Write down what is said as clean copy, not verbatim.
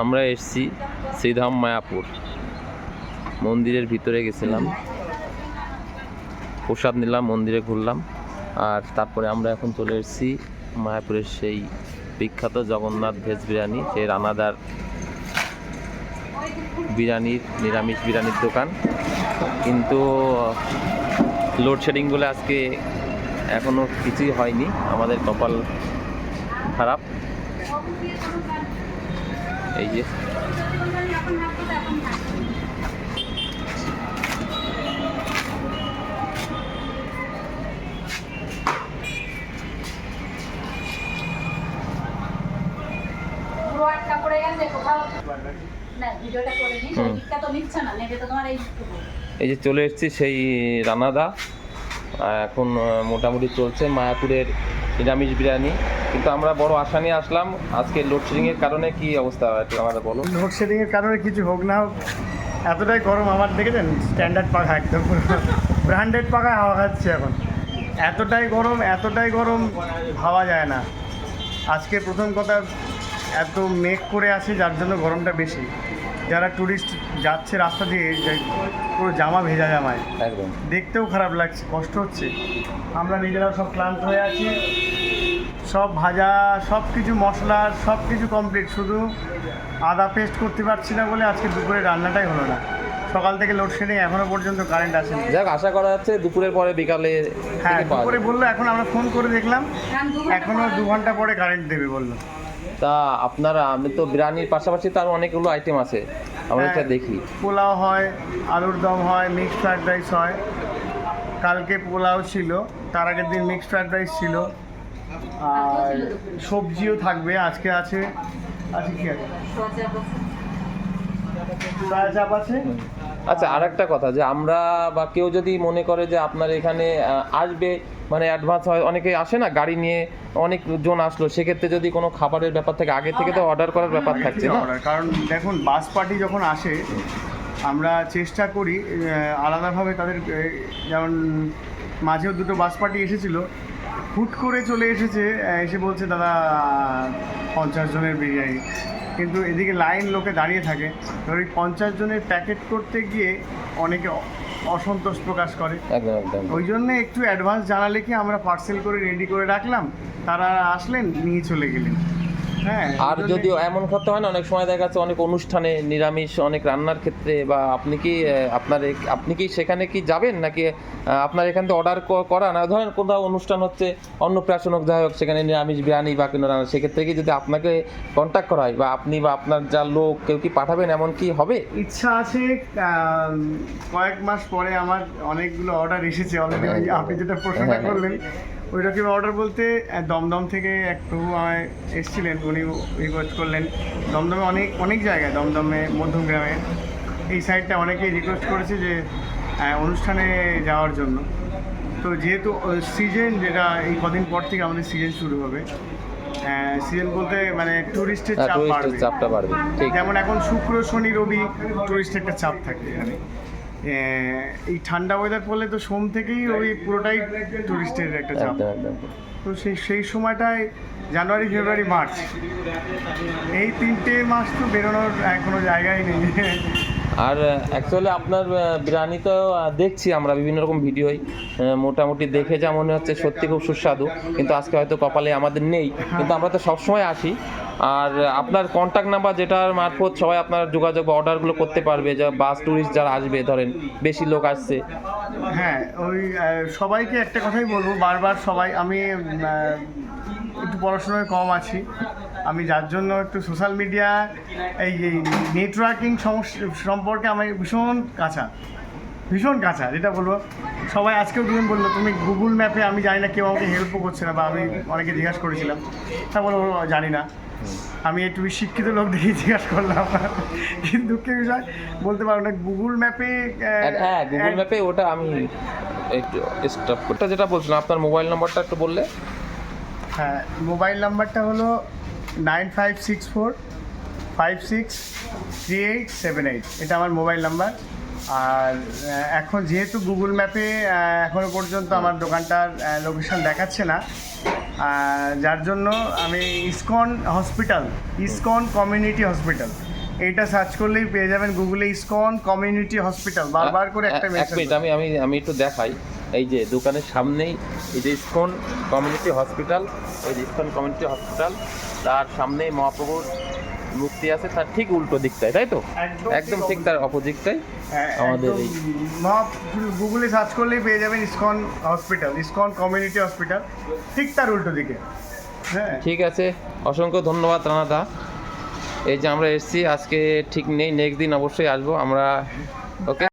আমরা এসেছি শ্রীধাম মায়াপুর মন্দিরের ভিতরে গেছিলাম, প্রসাদ নিলাম, মন্দিরে ঘুরলাম, আর তারপরে আমরা এখন চলে এসেছি মায়াপুরের সেই বিখ্যাত জগন্নাথ ভেজ বিরিয়ানি, সেই রানাদার বিরিয়ানির নিরামিষ বিরিয়ানির দোকান। কিন্তু লোডশেডিং বলে আজকে এখনও কিছুই হয়নি, আমাদের কপাল খারাপ। এই যে এই যে চলে এসেছি সেই রানাদা। এখন মোটামুটি চলছে মায়াপুরের নিরামিষ বিরিয়ানি, কিন্তু আমরা বড় আশা নিয়ে আসলাম। আজকে লোডশেডিংয়ের কারণে কি অবস্থা একটু আমাদের বলো। লোডশেডিংয়ের কারণে কিছু হোক না হোক, এতটাই গরম আমার, দেখেছেন স্ট্যান্ডার্ড পাখা, একদম ব্র্যান্ডেড পাখা হাওয়া খাচ্ছে এখন। এতটাই গরম ভাবা যায় না। আজকে প্রথম কথা, এত মেঘ করে আসে যার জন্য গরমটা বেশি। যারা ট্যুরিস্ট যাচ্ছে রাস্তা দিয়ে, পুরো জামা ভেজা জামায়, একদম দেখতেও খারাপ লাগছে, কষ্ট হচ্ছে। আমরা নিজেরাও সব ক্লান্ত হয়ে আছি, সব ভাজা, সব কিছু মশলা, সব কিছু কমপ্লিট, শুধু আদা পেস্ট করতে পারছি না বলে আজকে দুপুরে রান্নাটাই হলো না। সকাল থেকে লোডশেডিং, এখনো পর্যন্ত কারেন্ট আসেনি। যাক, আশা করা যাচ্ছে দুপুরের পরে বিকালে। হ্যাঁ, দুপুরে বললো, এখন আমরা ফোন করে দেখলাম এখনো 2 ঘন্টা পরে কারেন্ট দেবে বললো। তা আপনারা, আমি তো বিরিয়ানির পাশাপাশি তার অনেকগুলো আইটেম আছে, আমরা এটা দেখি। পোলাও হয়, আলুর দম হয়, মিক্সড ফ্রাইড রাইস হয়। কালকে পোলাও ছিল, তার আগের দিন মিক্সড ফ্রাইড রাইস ছিল, আর সবজিও থাকবে। আজকে আছে কি আছে, সয়া চাপ আছে। আচ্ছা, আর একটা কথা, যে আমরা বা কেউ যদি মনে করে যে আপনার এখানে আসবে, মানে অ্যাডভান্স হয়, অনেকে আসে না গাড়ি নিয়ে, অনেকজন আসলো, সেক্ষেত্রে যদি কোনো খাবারের ব্যাপার থাকে, আগে থেকে তো অর্ডার করার ব্যাপার থাকছে না? কারণ দেখুন, বাস পার্টি যখন আসে আমরা চেষ্টা করি আলাদাভাবে তাদের, যেমন মাঝেও 2টো বাস পার্টি এসেছিল, হুট করে চলে এসেছে, এসে বলছে দাদা 50 জনের বিরিয়ানি, কিন্তু এদিকে লাইন লোকে দাঁড়িয়ে থাকে। এবার ওই 50 জনের প্যাকেট করতে গিয়ে অনেকে অসন্তোষ প্রকাশ করে। ওই জন্য একটু অ্যাডভান্স জানালে কি আমরা পার্সেল করে রেডি করে রাখলাম, তারা আসলেন, নিয়ে চলে গেলেন। হ্যাঁ, আর যদিও এমন করতে হয় না, অনেক সময় দেখা যাচ্ছে অনেক অনুষ্ঠানে নিরামিষ, অনেক রান্নার ক্ষেত্রে, বা আপনি কি সেখানে কি যাবেন, নাকি আপনার এখান থেকে অর্ডার করা না? ধরেন কোথাও অনুষ্ঠান হচ্ছে, অন্নপ্রাশন হোক, যাই হোক, সেখানে নিরামিষ বিরিয়ানি বা কোনো রান্না, সেক্ষেত্রে কি যদি আপনাকে কন্ট্যাক্ট করা হয়, বা আপনি বা আপনার যা লোক কেউ কি পাঠাবেন, এমন কি হবে? ইচ্ছা আছে। কয়েক মাস পরে আমার অনেকগুলো অর্ডার এসেছে অলরেডি। আপনি যেটা প্রশ্নটা করলেন, ওই রকম অর্ডার বলতে দমদম থেকে এক প্রভু আমায় এসেছিলেন, উনি রিকোয়েস্ট করলেন। দমদমে অনেক জায়গায়, দমদমে, মধ্যমগ্রামে, এই সাইডটা অনেকেই রিকোয়েস্ট করেছে যে অনুষ্ঠানে যাওয়ার জন্য। তো যেহেতু সিজন, যেটা এই কদিন পর থেকে আমাদের সিজন শুরু হবে, সিজন বলতে মানে ট্যুরিস্টের চাপটা বাড়বে। যেমন এখন শুক্র, শনি, রবি ট্যুরিস্টের একটা চাপ থাকে এখানে। এই ঠান্ডা ওয়েদার পড়লে তো সোম থেকেই রবি পুরোটাই ট্যুরিস্টের একটা চাপ। তো সেই সময়টায় জানুয়ারি, ফেব্রুয়ারি, মার্চ, এই 3টে মাস তো বেরোনোর কোনো জায়গায় নেই। আর অ্যাকচুয়ালি আপনার বিরিয়ানি তো দেখছি আমরা বিভিন্ন রকম ভিডিওই, মোটামুটি দেখে যা মনে হচ্ছে সত্যি খুব সুস্বাদু, কিন্তু আজকে হয়তো কপালে আমাদের নেই, কিন্তু আমরা তো সবসময় আসি। আর আপনার কন্ট্যাক্ট নাম্বার, যেটার মারফত সবাই আপনার যোগাযোগ বা অর্ডারগুলো করতে পারবে, যা বাস ট্যুরিস্ট যারা আসবে, ধরেন বেশি লোক আসছে। হ্যাঁ, ওই সবাইকে একটা কথাই বলবো বারবার, সবাই, আমি একটু পড়াশোনায় কম আছি, আমি যার জন্য একটু সোশ্যাল মিডিয়া, এই নেটওয়ার্কিং সম্পর্কে আমি ভীষণ কাঁচা, যেটা বলবো। সবাই আজকেও দুজন বললো তুমি গুগল ম্যাপে, আমি জানি না, কেউ আমাকে হেল্পও করছে না, বা আমি অনেকে জিজ্ঞাসা করেছিলাম, তা বলবো জানি না। আমি একটু শিক্ষিত লোক দেখে জিজ্ঞাসা করলাম, কিন্তু দুঃখের বিষয় বলতে পারবো না। গুগল ম্যাপে, হ্যাঁ, গুগল ম্যাপে ওটা আমি একটু স্টপ করতে, যেটা বলছিলাম, আপনার মোবাইল নাম্বারটা একটু বললে। হ্যাঁ, মোবাইল নাম্বারটা হলো 9564563878। এটা আমার মোবাইল নাম্বার। আর এখন যেহেতু গুগল ম্যাপে এখনও পর্যন্ত আমার দোকানটার লোকেশন দেখাচ্ছে না, যার জন্য আমি ইসকন কমিউনিটি হসপিটাল এইটা সার্চ করলেই পেয়ে যাবেন গুগলে ইসকন কমিউনিটি হসপিটাল, বারবার করে একটা এক মেসেজ। মিনিট, আমি একটু দেখাই। এই যে দোকানের সামনেই এই যে ইসকন কমিউনিটি হসপিটাল, ওই যে ইসকন কমিউনিটি হসপিটাল, তার সামনেই মহাপ্রভুর মূর্তি আছে, তার ঠিক উল্টো দিকটায়, তাই তো? একদম ঠিক তার অপোজিটটাই আমাদের এই গুগলে সার্চ করলেই পেয়ে যাবেন ISKCON hospital, ISKCON community hospital, ঠিক তার উল্টো দিকে। হ্যাঁ, ঠিক আছে, অসংখ্য ধন্যবাদ রানাদা। এই যে আমরা এসেছি আজকে ঠিক নেই, নেক্সট দিন অবশ্যই আসবো আমরা। ওকে।